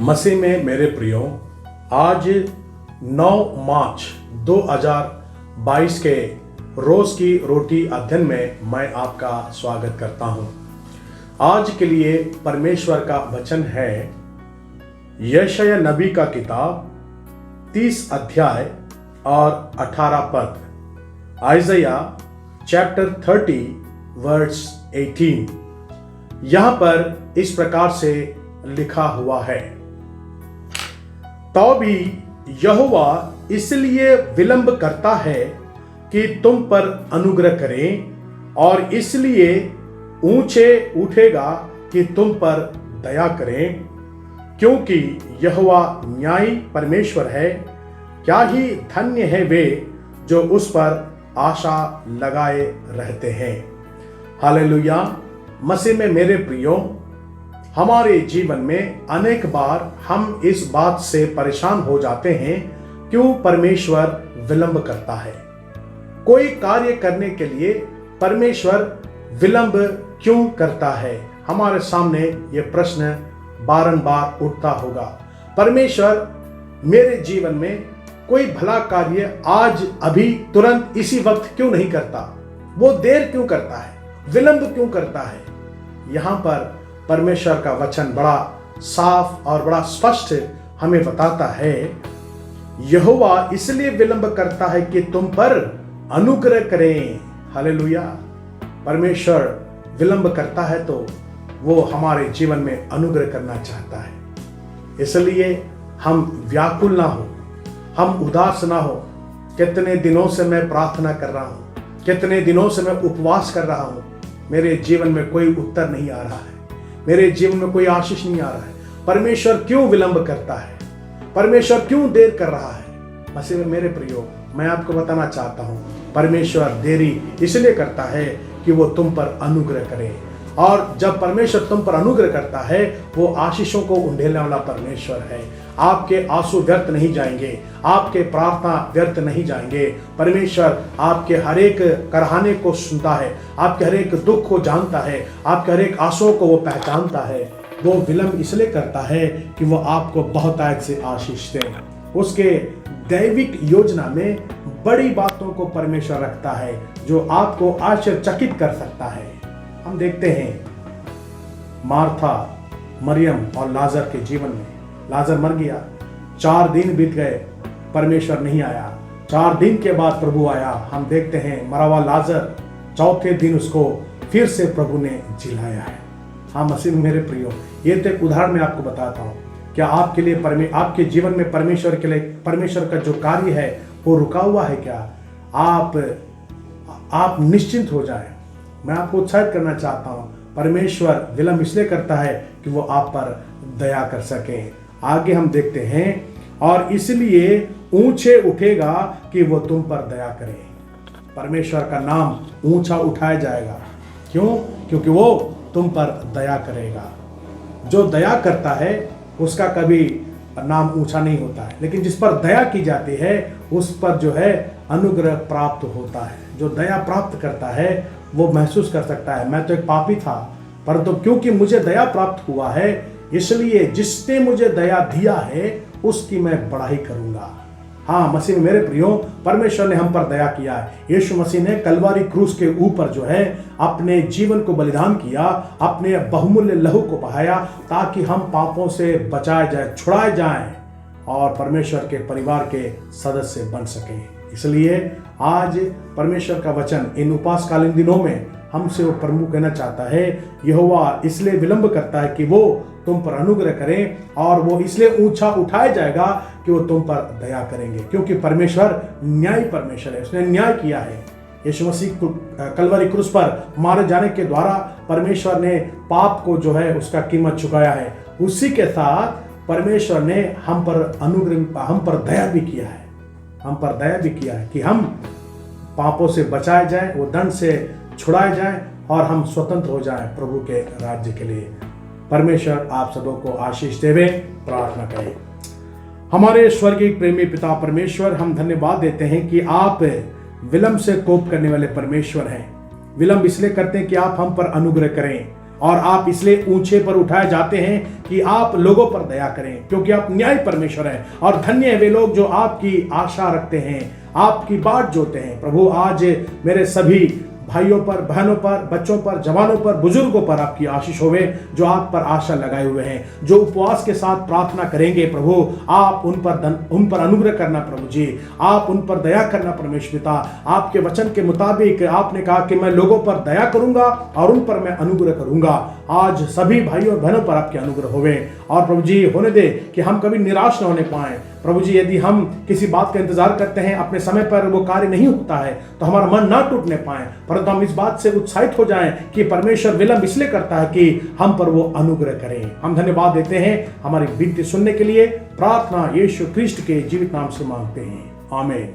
मसीह में मेरे प्रियो, आज 9 मार्च 2022 के रोज की रोटी अध्ययन में मैं आपका स्वागत करता हूं। आज के लिए परमेश्वर का वचन है यशायाह नबी का किताब 30 अध्याय और 18 पद। Isaiah chapter 30 verse 18। यहां पर इस प्रकार से लिखा हुआ है, तो भी यहोवा इसलिए विलंब करता है कि तुम पर अनुग्रह करे, और इसलिए ऊंचे उठेगा कि तुम पर दया करे, क्योंकि यहोवा न्यायी परमेश्वर है। क्या ही धन्य है वे जो उस पर आशा लगाए रहते हैं। हालेलुया। मसीह में मेरे प्रियो, हमारे जीवन में अनेक बार हम इस बात से परेशान हो जाते हैं, क्यों परमेश्वर विलंब करता है। कोई कार्य करने के लिए परमेश्वर विलंब क्यों करता है। हमारे सामने ये प्रश्न बारंबार उठता होगा। परमेश्वर मेरे जीवन में कोई भला कार्य आज अभी तुरंत इसी वक्त क्यों नहीं करता। वो देर क्यों करता है, विलंब क्यों करता है। यहां पर परमेश्वर का वचन बड़ा साफ और बड़ा स्पष्ट हमें बताता है, यहोवा इसलिए विलंब करता है कि तुम पर अनुग्रह करें। हालेलुया। परमेश्वर विलंब करता है तो वो हमारे जीवन में अनुग्रह करना चाहता है। इसलिए हम व्याकुल ना हो, हम उदास ना हो। कितने दिनों से मैं प्रार्थना कर रहा हूं, कितने दिनों से मैं उपवास कर रहा हूं, मेरे जीवन में कोई उत्तर नहीं आ रहा है, मेरे जीवन में कोई आशीष नहीं आ रहा है। परमेश्वर क्यों विलंब करता है, परमेश्वर क्यों देर कर रहा है। मसीह में मेरे प्रियो, मैं आपको बताना चाहता हूं, परमेश्वर देरी इसलिए करता है कि वो तुम पर अनुग्रह करे। और जब परमेश्वर तुम पर अनुग्रह करता है, वो आशीषों को उंडेलने वाला परमेश्वर है। आपके आंसू व्यर्थ नहीं जाएंगे, आपके प्रार्थना व्यर्थ नहीं जाएंगे। परमेश्वर आपके हर एक कराहने को सुनता है, आपके हर एक दुख को जानता है, आपके हर एक आंसुओं को वो पहचानता है। वो विलंब इसलिए करता है कि वो आपको बहुतायत से आशीष दे। उसके दैविक योजना में बड़ी बातों को परमेश्वर रखता है जो आपको आश्चर्यचकित कर सकता है। हम देखते हैं मार्था, मरियम और लाजर के जीवन में। लाजर मर गया, 4 दिन बीत गए, परमेश्वर नहीं आया। 4 दिन के बाद प्रभु आया। हम देखते हैं मरा हुआ लाजर, चौथे दिन उसको फिर से प्रभु ने जिलाया है। हाँ मसीह मेरे प्रियो, ये तो एक उदाहरण मैं आपको बताता हूँ। क्या आपके लिए आपके जीवन में परमेश्वर के लिए परमेश्वर का जो कार्य है वो रुका हुआ है क्या। आप निश्चिंत हो जाए। मैं आपको उत्साहित करना चाहता हूँ, परमेश्वर विलंब इसलिए करता है कि वो आप पर दया कर सके। आगे हम देखते हैं, और इसलिए ऊंचे उठेगा कि वो तुम पर दया करे। परमेश्वर का नाम ऊंचा उठाया जाएगा। क्यों? क्योंकि वो तुम पर दया करेगा। जो दया करता है उसका कभी नाम ऊंचा नहीं होता है, लेकिन जिस पर दया की जाती है उस पर जो है अनुग्रह प्राप्त होता है। जो दया प्राप्त करता है वो महसूस कर सकता है, मैं तो एक पापी था, परंतु क्योंकि मुझे दया प्राप्त हुआ है, इसलिए जिसने मुझे दया दिया है उसकी मैं बड़ाई करूंगा। हाँ मसीह में मेरे प्रियो, परमेश्वर ने हम पर दया किया है। यीशु मसीह ने कलवारी क्रूस के ऊपर जो है अपने जीवन को बलिदान किया, अपने बहुमूल्य लहू को बहाया, ताकि हम पापों से बचाए जाए, छुड़ाए जाएं और परमेश्वर के परिवार के सदस्य बन सके। इसलिए आज परमेश्वर का वचन इन उपासकालीन दिनों में हमसे वो प्रभु कहना चाहता है, यहोवा इसलिए विलंब करता है कि वो तुम पर अनुग्रह करें, और वो इसलिए ऊंचा उठाया जाएगा कि वो तुम पर दया करेंगे। क्योंकि परमेश्वर न्यायी परमेश्वर है, उसने न्याय किया है। यीशु मसीह कलवरी क्रूस पर मारे जाने के द्वारा परमेश्वर ने पाप को जो है उसका कीमत चुकाया है। उसी के साथ परमेश्वर ने हम पर अनुग्रह, हम पर दया भी किया है। हम पर दया भी किया है कि हम पापों से बचाए जाएं, वो दंड से छुड़ाए जाएं और हम स्वतंत्र हो जाएं प्रभु के राज्य के लिए। परमेश्वर आप सबों को आशीष देवे। प्रार्थना करें। हमारे स्वर्गीय प्रेमी पिता परमेश्वर, हम धन्यवाद देते हैं कि आप विलंब से कोप करने वाले परमेश्वर हैं। विलंब इसलिए करते हैं कि आप हम पर अनुग्रह करें, और आप इसलिए ऊंचे पर उठाए जाते हैं कि आप लोगों पर दया करें, क्योंकि आप न्याय परमेश्वर हैं। और धन्य है वे लोग जो आपकी आशा रखते हैं, आपकी बाट जोते हैं। प्रभु आज मेरे सभी भाइयों पर, बहनों पर, बच्चों पर, जवानों पर, बुजुर्गों पर आपकी आशीष होवे, जो आप पर आशा लगाए हुए हैं, जो उपवास के साथ प्रार्थना करेंगे। प्रभु आप उन पर अनुग्रह करना। प्रभु जी आप उन पर दया करना। परमेश्वर पिता, आपके वचन के मुताबिक आपने कहा कि मैं लोगों पर दया करूंगा और उन पर मैं अनुग्रह करूंगा। आज सभी भाइयों और बहनों पर आपके अनुग्रह होवे और प्रभु जी होने दे कि हम कभी निराश न होने पाए। प्रभु जी यदि हम किसी बात का इंतजार करते हैं, अपने समय पर वो कार्य नहीं होता है, तो हमारा मन ना टूटने पाए, परंतु हम इस बात से उत्साहित हो जाएं कि परमेश्वर विलंब इसलिए करता है कि हम पर वो अनुग्रह करें। हम धन्यवाद देते हैं हमारी विनती सुनने के लिए। प्रार्थना यीशु ख्रिस्ट के जीवित नाम से मांगते हैं, आमीन।